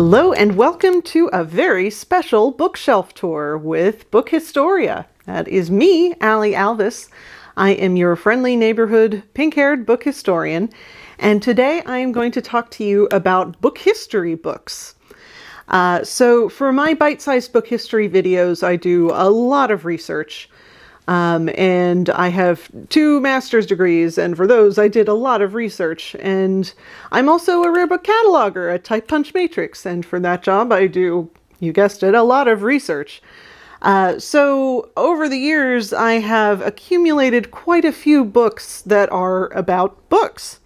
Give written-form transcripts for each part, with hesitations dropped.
Hello and welcome to a very special bookshelf tour with Book Historia. That is me, Allie Alvis. I am your friendly neighborhood pink-haired book historian, and today I am going to talk to you about book history books. So for my bite-sized book history videos, I do a lot of research. And I have 2 master's degrees, and for those I did a lot of research. And I'm also a rare book cataloger at Type Punch Matrix, and for that job I do, you guessed it, a lot of research. So over the years I have accumulated quite a few books that are about books.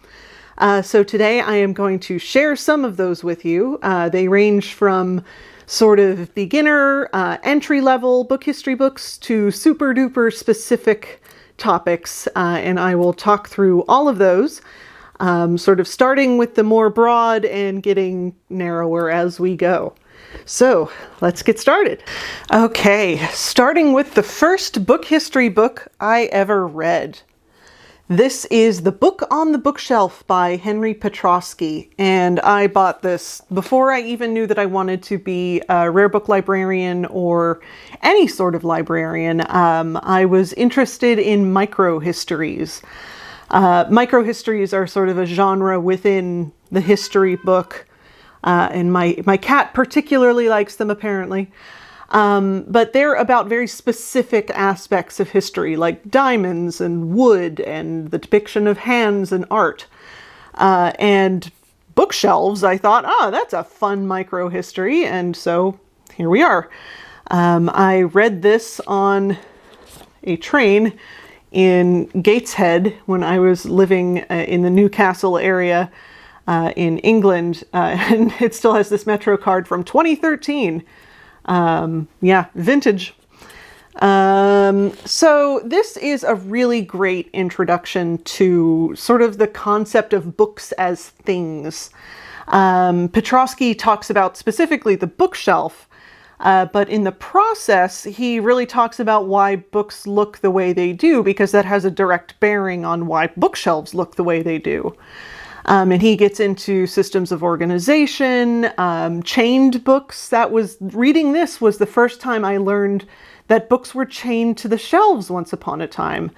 So today I am going to share some of those with you. They range from sort of beginner, entry-level book history books to super-duper specific topics, and I will talk through all of those, sort of starting with the more broad and getting narrower as we go. So let's get started. Okay, starting with the first book history book I ever read. This is The Book on the Bookshelf by Henry Petroski, and I bought this before I even knew that I wanted to be a rare book librarian or any sort of librarian. I was interested in microhistories. Microhistories are sort of a genre within the history book, and my cat particularly likes them apparently. But they're about very specific aspects of history, like diamonds and wood and the depiction of hands and art. And bookshelves, I thought, that's a fun micro-history, and so here we are. I read this on a train in Gateshead when I was living in the Newcastle area in England, and it still has this Metro card from 2013. Yeah, vintage. So this is a really great introduction to sort of the concept of books as things. Petroski talks about specifically the bookshelf, but in the process, he really talks about why books look the way they do, because that has a direct bearing on why bookshelves look the way they do. And he gets into systems of organization, chained books. Reading this was the first time I learned that books were chained to the shelves once upon a time.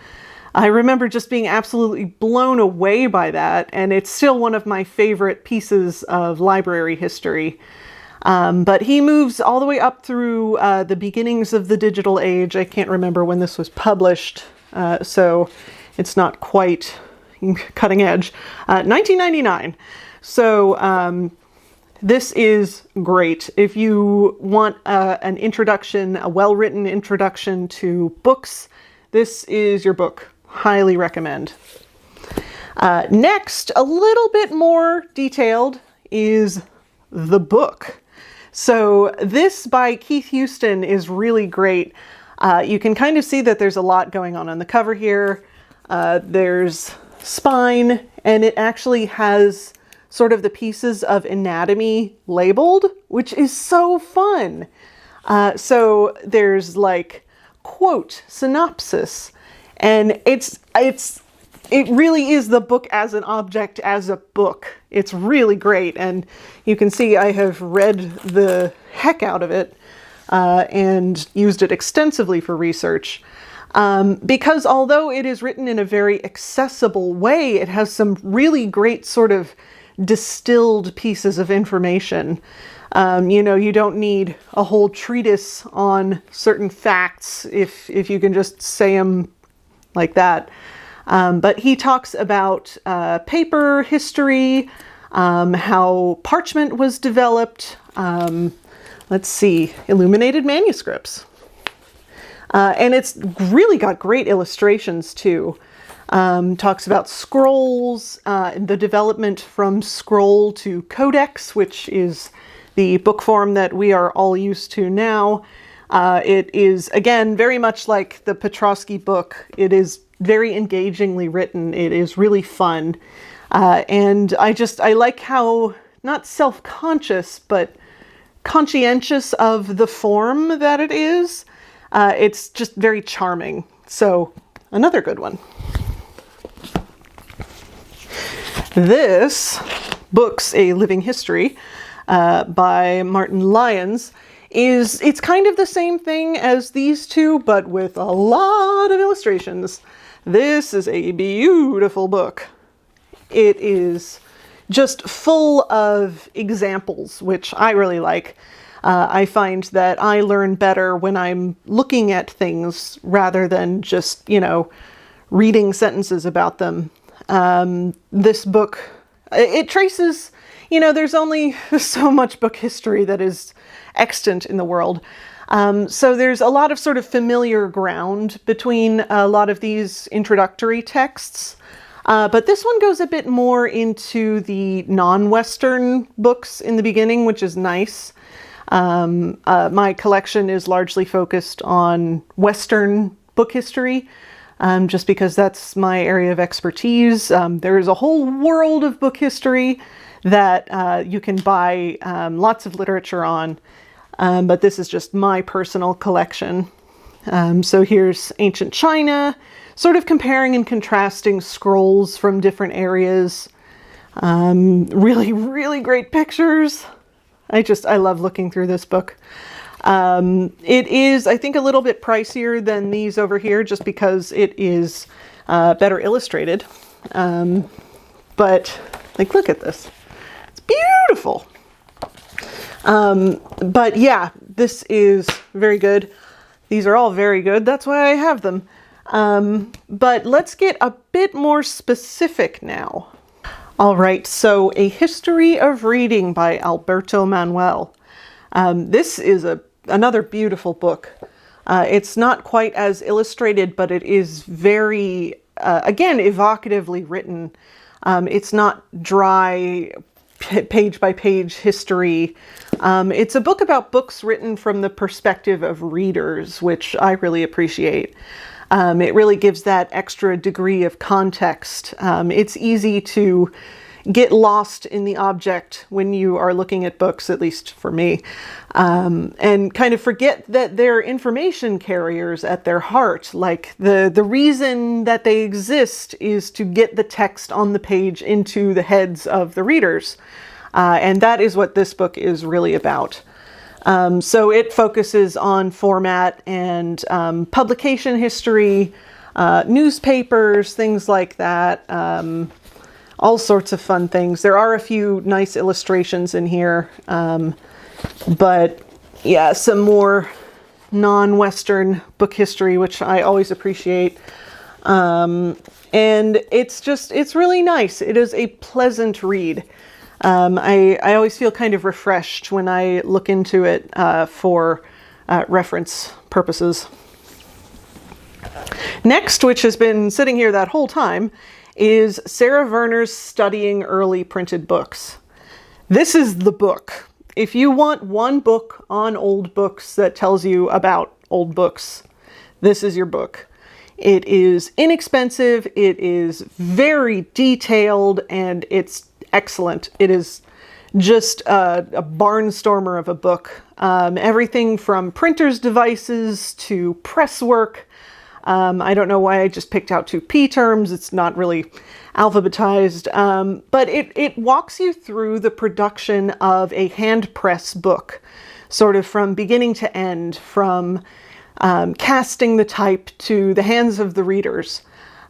I remember just being absolutely blown away by that, and it's still one of my favorite pieces of library history. But he moves all the way up through the beginnings of the digital age. I can't remember when this was published, so it's not quite cutting edge. 1999. So this is great. If you want an introduction, a well-written introduction to books, this is your book. Highly recommend. Next, a little bit more detailed, is The Book. So this by Keith Houston is really great. You can kind of see that there's a lot going on the cover here. There's spine, and it actually has sort of the pieces of anatomy labeled, which is so fun. So there's like quote, synopsis, and it really is the book as an object, as a book. It's really great, and you can see I have read the heck out of it and used it extensively for research. Because although it is written in a very accessible way, it has some really great sort of distilled pieces of information. You don't need a whole treatise on certain facts if you can just say them like that. But he talks about paper history, how parchment was developed, let's see, illuminated manuscripts. And it's really got great illustrations too. Talks about scrolls, the development from scroll to codex, which is the book form that we are all used to now. It is, again, very much like the Petroski book. It is very engagingly written. It is really fun. And I like how, not self-conscious, but conscientious of the form that it is. It's just very charming. So, another good one. This, Books, A Living History, by Martyn Lyons, it's kind of the same thing as these two, but with a lot of illustrations. This is a beautiful book. It is just full of examples, which I really like. I find that I learn better when I'm looking at things rather than just, reading sentences about them. This book, it traces, there's only so much book history that is extant in the world. So there's a lot of sort of familiar ground between a lot of these introductory texts. But this one goes a bit more into the non-Western books in the beginning, which is nice. My collection is largely focused on Western book history, just because that's my area of expertise. There is a whole world of book history that you can buy lots of literature on, but this is just my personal collection. So here's ancient China, sort of comparing and contrasting scrolls from different areas. Really, really great pictures. I love looking through this book. It is, I think, a little bit pricier than these over here just because it is better illustrated. But, look at this. It's beautiful. But yeah, this is very good. These are all very good. That's why I have them. But let's get a bit more specific now. All right, so A History of Reading by Alberto Manguel. This is another beautiful book. It's not quite as illustrated, but it is very, again, evocatively written. It's not dry, page by page history. It's a book about books written from the perspective of readers, which I really appreciate. It really gives that extra degree of context. It's easy to get lost in the object when you are looking at books, at least for me, and kind of forget that they're information carriers at their heart. Like the reason that they exist is to get the text on the page into the heads of the readers. And that is what this book is really about. So it focuses on format and publication history, newspapers, things like that, all sorts of fun things. There are a few nice illustrations in here, but yeah, some more non-Western book history, which I always appreciate. And it's really nice. It is a pleasant read. I always feel kind of refreshed when I look into it for reference purposes. Next, which has been sitting here that whole time, is Sarah Werner's Studying Early Printed Books. This is the book. If you want one book on old books that tells you about old books, this is your book. It is inexpensive, it is very detailed, and it's excellent. It is just a barnstormer of a book. Everything from printer's devices to press work. I don't know why I just picked out 2 P terms. It's not really alphabetized. But it walks you through the production of a hand press book, sort of from beginning to end, from casting the type to the hands of the readers.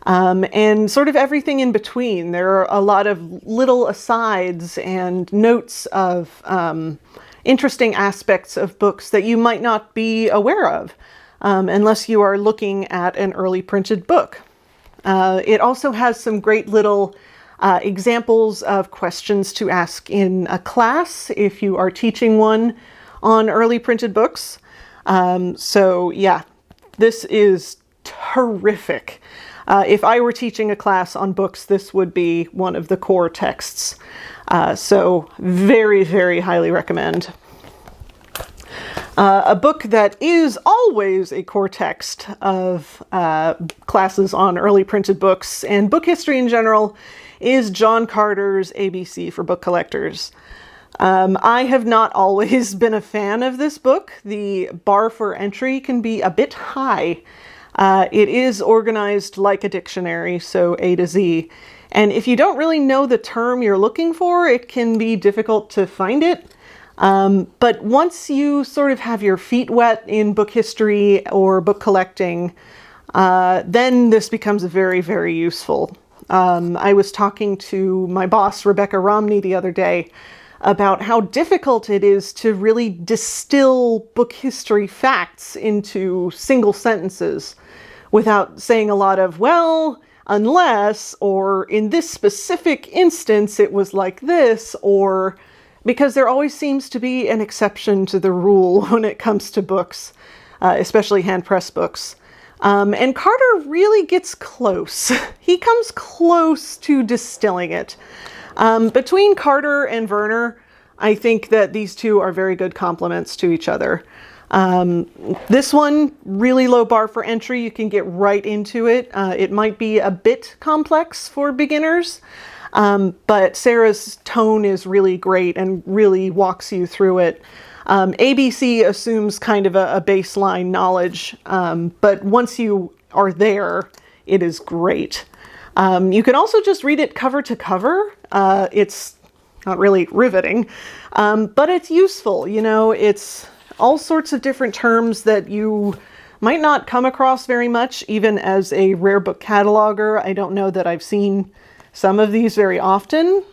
And sort of everything in between. There are a lot of little asides and notes of interesting aspects of books that you might not be aware of unless you are looking at an early printed book. It also has some great little examples of questions to ask in a class if you are teaching one on early printed books. So yeah, this is terrific. If I were teaching a class on books, this would be one of the core texts. So very, very highly recommend. A book that is always a core text of classes on early printed books and book history in general is John Carter's ABC for Book Collectors. I have not always been a fan of this book. The bar for entry can be a bit high. It is organized like a dictionary, so A to Z. And if you don't really know the term you're looking for, it can be difficult to find it. But once you sort of have your feet wet in book history or book collecting, then this becomes very, very useful. I was talking to my boss, Rebecca Romney, the other day about how difficult it is to really distill book history facts into single sentences without saying a lot of, well, unless, or in this specific instance, it was like this, or because there always seems to be an exception to the rule when it comes to books, especially hand-pressed books. And Carter really gets close. He comes close to distilling it. Between Carter and Werner, I think that these two are very good complements to each other. This one, really low bar for entry. You can get right into it. It might be a bit complex for beginners, but Sarah's tone is really great and really walks you through it. ABC assumes kind of a baseline knowledge, but once you are there, it is great. You can also just read it cover to cover. It's not really riveting, but it's useful. You know, it's all sorts of different terms that you might not come across very much, even as a rare book cataloger. I don't know that I've seen some of these very often,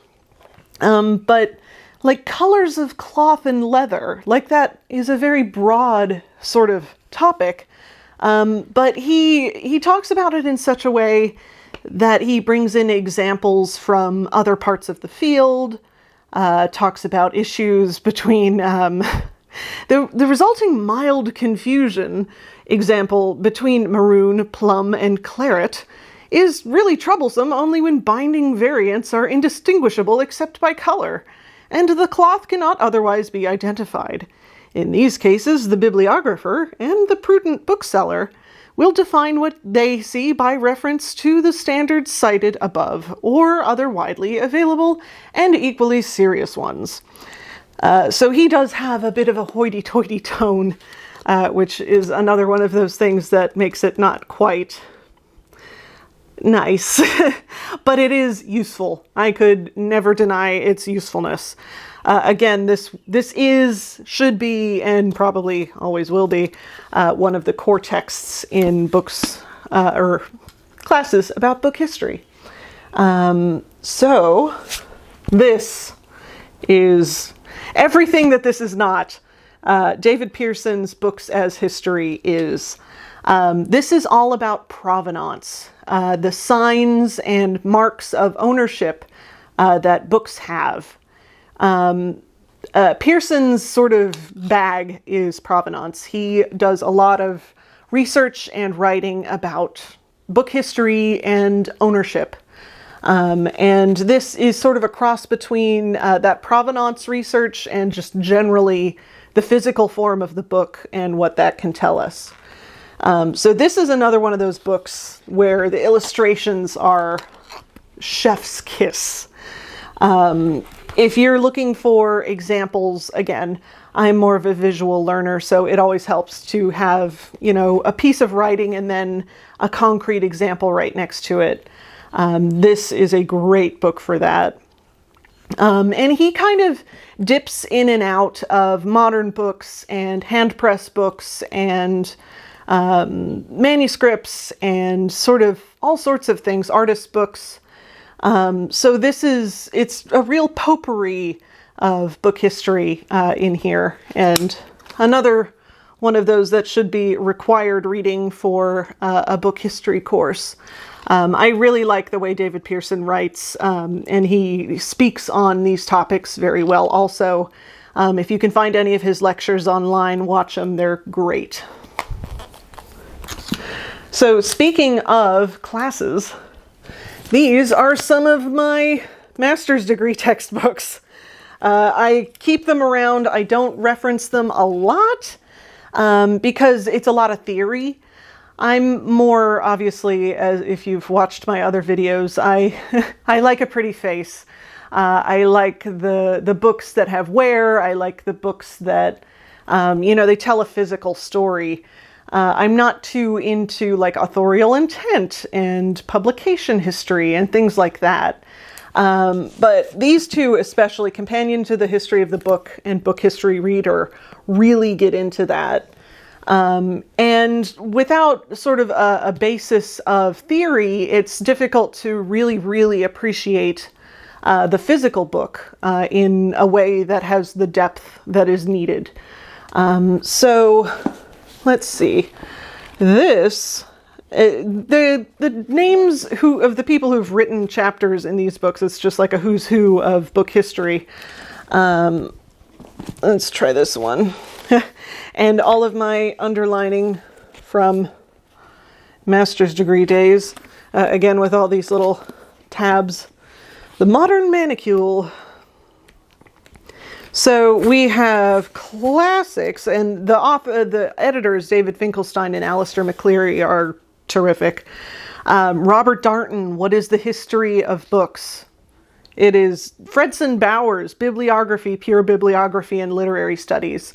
but like colors of cloth and leather, like that is a very broad sort of topic. But he talks about it in such a way that he brings in examples from other parts of the field, talks about issues between the resulting mild confusion, example, between maroon, plum, and claret, is really troublesome only when binding variants are indistinguishable except by color, and the cloth cannot otherwise be identified. In these cases, the bibliographer and the prudent bookseller will define what they see by reference to the standards cited above, or other widely available and equally serious ones. So he does have a bit of a hoity-toity tone, which is another one of those things that makes it not quite nice, but it is useful. I could never deny its usefulness. Again, this should be, and probably always will be, one of the core texts in books or classes about book history. So this is everything that this is not. David Pearson's Books as History is. This is all about provenance, the signs and marks of ownership that books have. Pearson's sort of bag is provenance. He does a lot of research and writing about book history and ownership. And this is sort of a cross between that provenance research and just generally the physical form of the book and what that can tell us. So this is another one of those books where the illustrations are chef's kiss. If you're looking for examples, again, I'm more of a visual learner, so it always helps to have, you know, a piece of writing and then a concrete example right next to it. This is a great book for that. And he kind of dips in and out of modern books and hand-press books and manuscripts and sort of all sorts of things, artist books. So it's a real potpourri of book history in here, and another one of those that should be required reading for a book history course. I really like the way David Pearson writes, and he speaks on these topics very well also. If you can find any of his lectures online, watch them. They're great. So speaking of classes, these are some of my master's degree textbooks. I keep them around. I don't reference them a lot because it's a lot of theory. I'm more, obviously, as if you've watched my other videos, I like a pretty face. I like the books that have wear. I like the books that, they tell a physical story. I'm not too into like authorial intent and publication history and things like that. But these two, especially Companion to the History of the Book and Book History Reader, really get into that. And without sort of a basis of theory, it's difficult to really appreciate the physical book in a way that has the depth that is needed. So let's see. This, the names of the people who've written chapters in these books, it's just like a who's who of book history. Let's try this one. And all of my underlining from master's degree days, again with all these little tabs. The Modern Manuscript. So we have classics, and the editors, David Finkelstein and Alistair McCleery, are terrific. Robert Darnton, What is the History of Books? It is Fredson Bowers, Bibliography, Pure Bibliography, and Literary Studies.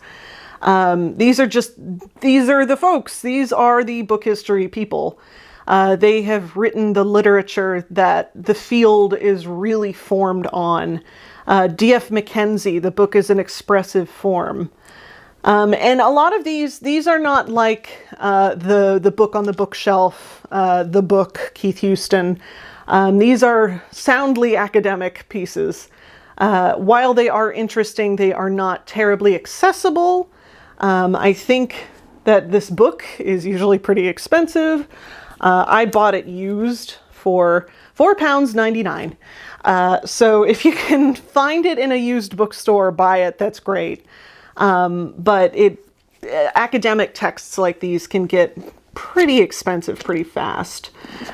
These are the folks. These are the book history people. They have written the literature that the field is really formed on. D.F. Mackenzie, The Book is an Expressive Form. And a lot of these are not like the book on the bookshelf, the book, Keith Houston. These are soundly academic pieces. While they are interesting, they are not terribly accessible. I think that this book is usually pretty expensive. I bought it used for £4.99. So if you can find it in a used bookstore, buy it, that's great. But academic texts like these can get pretty expensive pretty fast.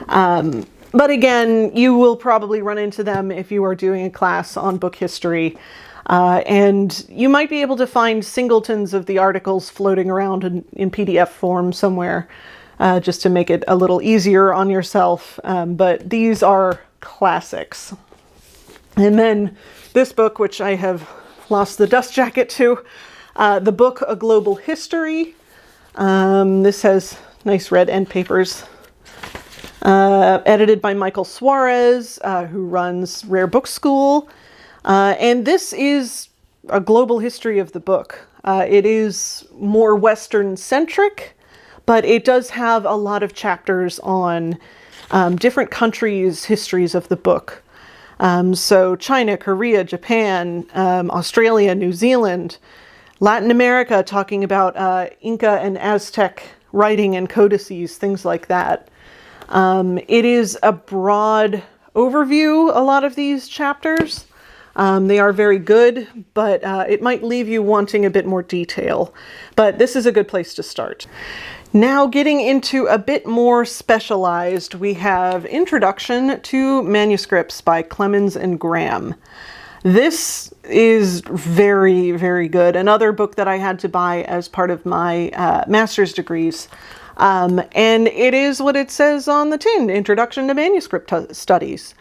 But again, you will probably run into them if you are doing a class on book history. And you might be able to find singletons of the articles floating around in PDF form somewhere, just to make it a little easier on yourself. But these are classics. And then this book, which I have lost the dust jacket to, the book, A Global History. This has nice red end papers. Edited by Michael Suarez, who runs Rare Book School. And this is a global history of the book. It is more Western-centric, but it does have a lot of chapters on different countries' histories of the book. So China, Korea, Japan, Australia, New Zealand, Latin America, talking about Inca and Aztec writing and codices, things like that. It is a broad overview, a lot of these chapters. They are very good, but it might leave you wanting a bit more detail. But this is a good place to start. Now getting into a bit more specialized, we have Introduction to Manuscripts by Clemens and Graham. This is very, very good. Another book that I had to buy as part of my master's degrees. And it is what it says on the tin, Introduction to Manuscript Studies.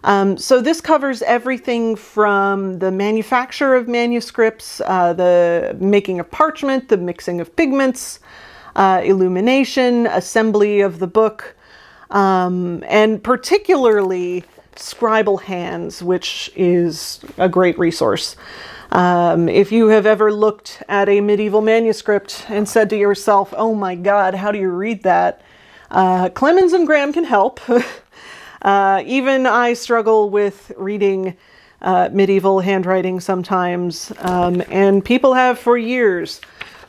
So this covers everything from the manufacture of manuscripts, the making of parchment, the mixing of pigments, illumination, assembly of the book, and particularly scribal hands, which is a great resource. If you have ever looked at a medieval manuscript and said to yourself, oh my God, how do you read that? Clemens and Graham can help. Even I struggle with reading medieval handwriting sometimes, and people have for years.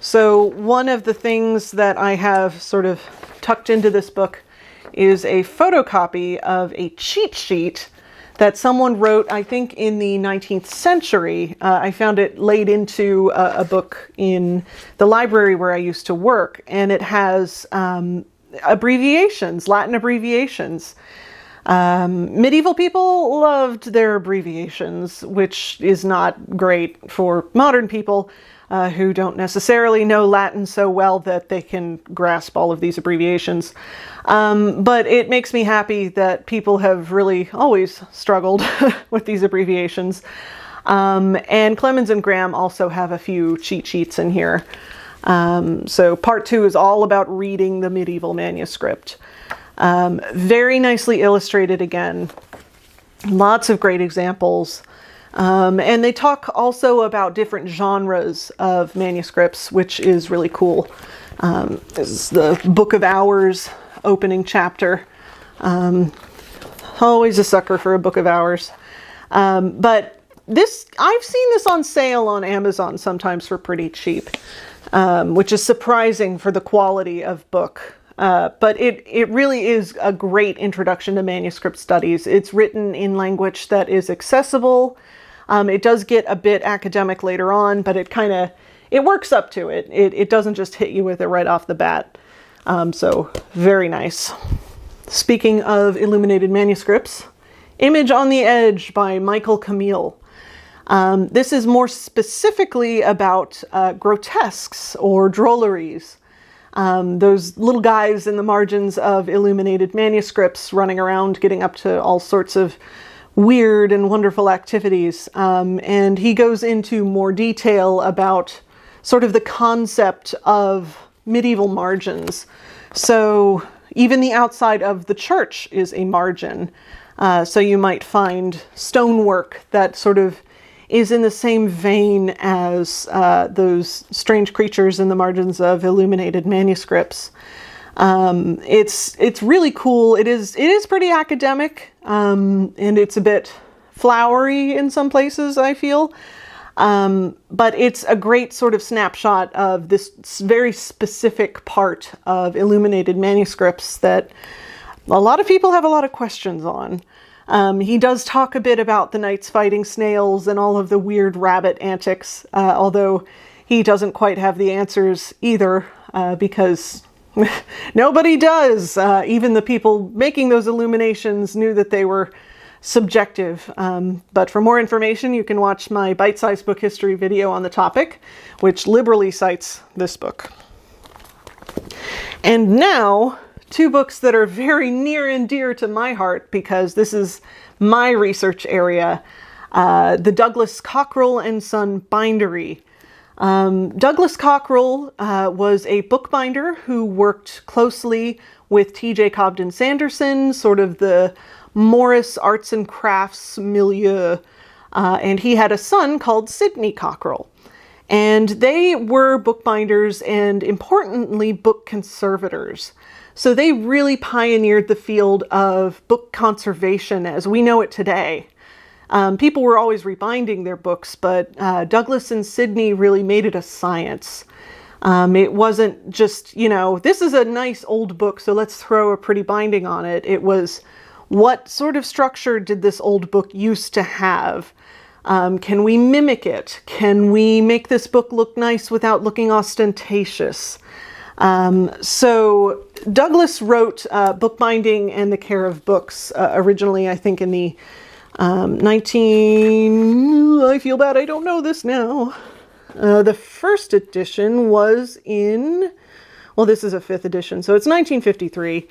So one of the things that I have sort of tucked into this book is a photocopy of a cheat sheet that someone wrote, I think, in the 19th century. I found it laid into a book in the library where I used to work, and it has abbreviations, Latin abbreviations. Medieval people loved their abbreviations, which is not great for modern people who don't necessarily know Latin so well that they can grasp all of these abbreviations. But it makes me happy that people have really always struggled with these abbreviations. And Clemens and Graham also have a few cheat sheets in here. So part 2 is all about reading the medieval manuscript. Very nicely illustrated again. Lots of great examples. And they talk also about different genres of manuscripts, which is really cool. This is the Book of Hours opening chapter. Always a sucker for a Book of Hours. But I've seen this on sale on Amazon sometimes for pretty cheap, which is surprising for the quality of book. But it really is a great introduction to manuscript studies. It's written in language that is accessible. It does get a bit academic later on, but it works up to it. It doesn't just hit you with it right off the bat. So very nice. Speaking of illuminated manuscripts, Image on the Edge by Camille. This is more specifically about grotesques or drolleries. Those little guys in the margins of illuminated manuscripts running around getting up to all sorts of weird and wonderful activities. And he goes into more detail about sort of the concept of medieval margins. So even the outside of the church is a margin. So you might find stonework that sort of is in the same vein as those strange creatures in the margins of illuminated manuscripts. It's really cool. It is pretty academic, and it's a bit flowery in some places, I feel. But it's a great sort of snapshot of this very specific part of illuminated manuscripts that a lot of people have a lot of questions on. He does talk a bit about the knights fighting snails and all of the weird rabbit antics, although he doesn't quite have the answers either, because nobody does. Even the people making those illuminations knew that they were subjective. But for more information, you can watch my bite-sized book history video on the topic, which liberally cites this book. And now, two books that are very near and dear to my heart because this is my research area. The Douglas Cockerell and Son Bindery. Douglas Cockerell was a bookbinder who worked closely with T.J. Cobden Sanderson, sort of the Morris arts and crafts milieu, and he had a son called Sidney Cockerell. And they were bookbinders and, importantly, book conservators. So they really pioneered the field of book conservation as we know it today. People were always rebinding their books, but Douglas and Sidney really made it a science. It wasn't just, this is a nice old book, so let's throw a pretty binding on it. It was, what sort of structure did this old book used to have? Can we mimic it? Can we make this book look nice without looking ostentatious? So Douglas wrote Bookbinding and the Care of Books originally, I think, in the I feel bad I don't know this now. The first edition was in, this is a 5th edition, so it's 1953.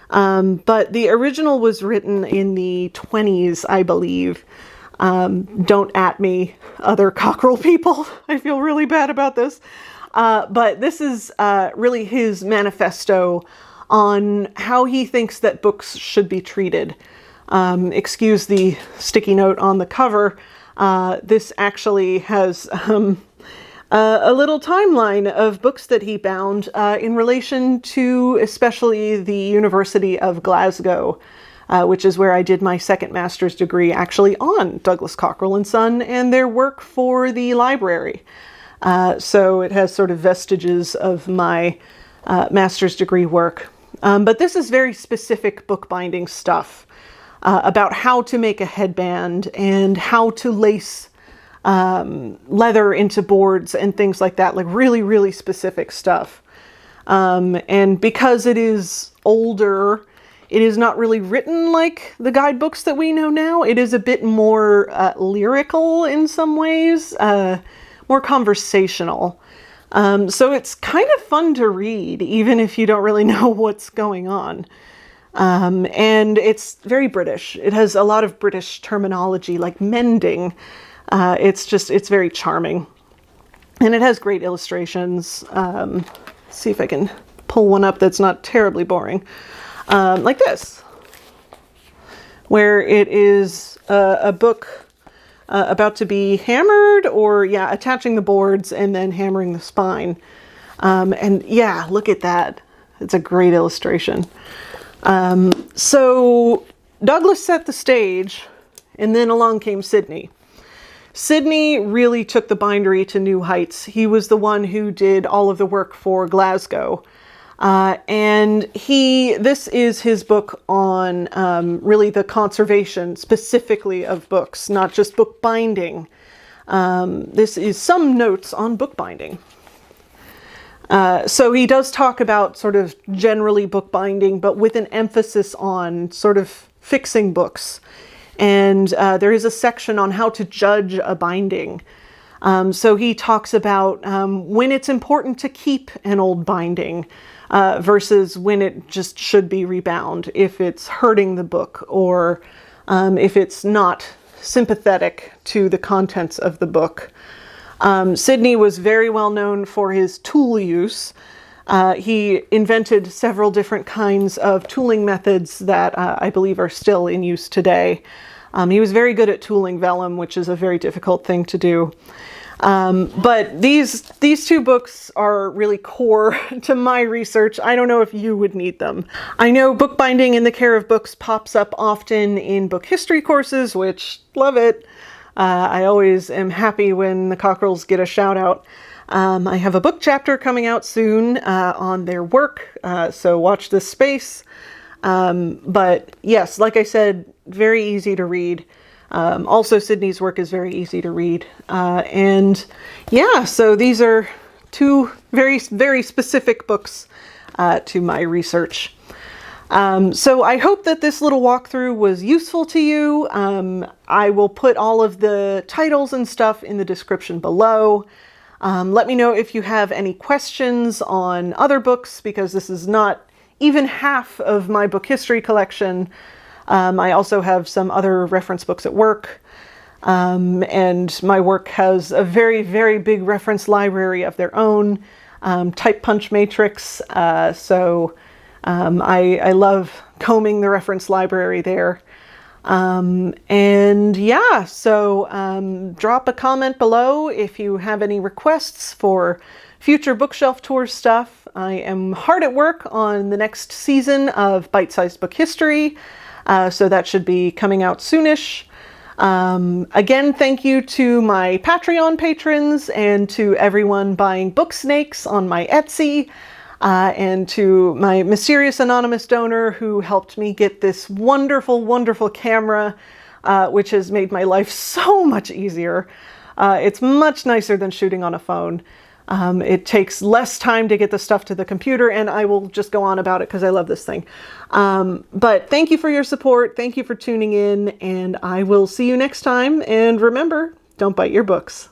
But the original was written in the 20s, I believe. Don't at me, other Cockerell people. I feel really bad about this. But this is really his manifesto on how he thinks that books should be treated. Excuse the sticky note on the cover. This actually has a little timeline of books that he bound in relation to especially the University of Glasgow, which is where I did my second master's degree actually on Douglas Cockerell and Son and their work for the library. So it has sort of vestiges of my master's degree work. But this is very specific bookbinding stuff about how to make a headband and how to lace leather into boards and things like that, like really, really specific stuff. And because it is older, it is not really written like the guidebooks that we know now. It is a bit more lyrical in some ways, more conversational. So it's kind of fun to read, even if you don't really know what's going on. And it's very British. It has a lot of British terminology, like mending. It's very charming. And it has great illustrations. See if I can pull one up that's not terribly boring. Like this, where it is a book about to be hammered, or attaching the boards and then hammering the spine. And yeah, look at that. It's a great illustration. So Douglas set the stage, and then along came Sidney. Sidney really took the bindery to new heights. He was the one who did all of the work for Glasgow. And this is his book on really the conservation specifically of books, not just bookbinding. This is some notes on bookbinding. So he does talk about sort of generally bookbinding, but with an emphasis on sort of fixing books. And there is a section on how to judge a binding. So he talks about when it's important to keep an old binding versus when it just should be rebound, if it's hurting the book, or if it's not sympathetic to the contents of the book. Sidney was very well known for his tool use. He invented several different kinds of tooling methods that I believe are still in use today. He was very good at tooling vellum, which is a very difficult thing to do. But these two books are really core to my research. I don't know if you would need them. I know bookbinding in the care of books pops up often in book history courses, which love it. I always am happy when the Cockerells get a shout out. I have a book chapter coming out soon on their work, so watch this space. But yes, like I said, very easy to read. Also, Sidney's work is very easy to read. And yeah, so these are two very, very specific books to my research. So I hope that this little walkthrough was useful to you. I will put all of the titles and stuff in the description below. Let me know if you have any questions on other books, because this is not even half of my book history collection. I also have some other reference books at work. And my work has a very, very big reference library of their own, type punch matrix. So I love combing the reference library there. And yeah, so drop a comment below if you have any requests for future bookshelf tour stuff. I am hard at work on the next season of Bite-Sized Book History, so that should be coming out soonish. Again, thank you to my Patreon patrons and to everyone buying book snakes on my Etsy, and to my mysterious anonymous donor who helped me get this wonderful, wonderful camera, which has made my life so much easier. It's much nicer than shooting on a phone. It takes less time to get the stuff to the computer, and I will just go on about it because I love this thing. But thank you for your support. Thank you for tuning in, and I will see you next time. And remember, don't bite your books.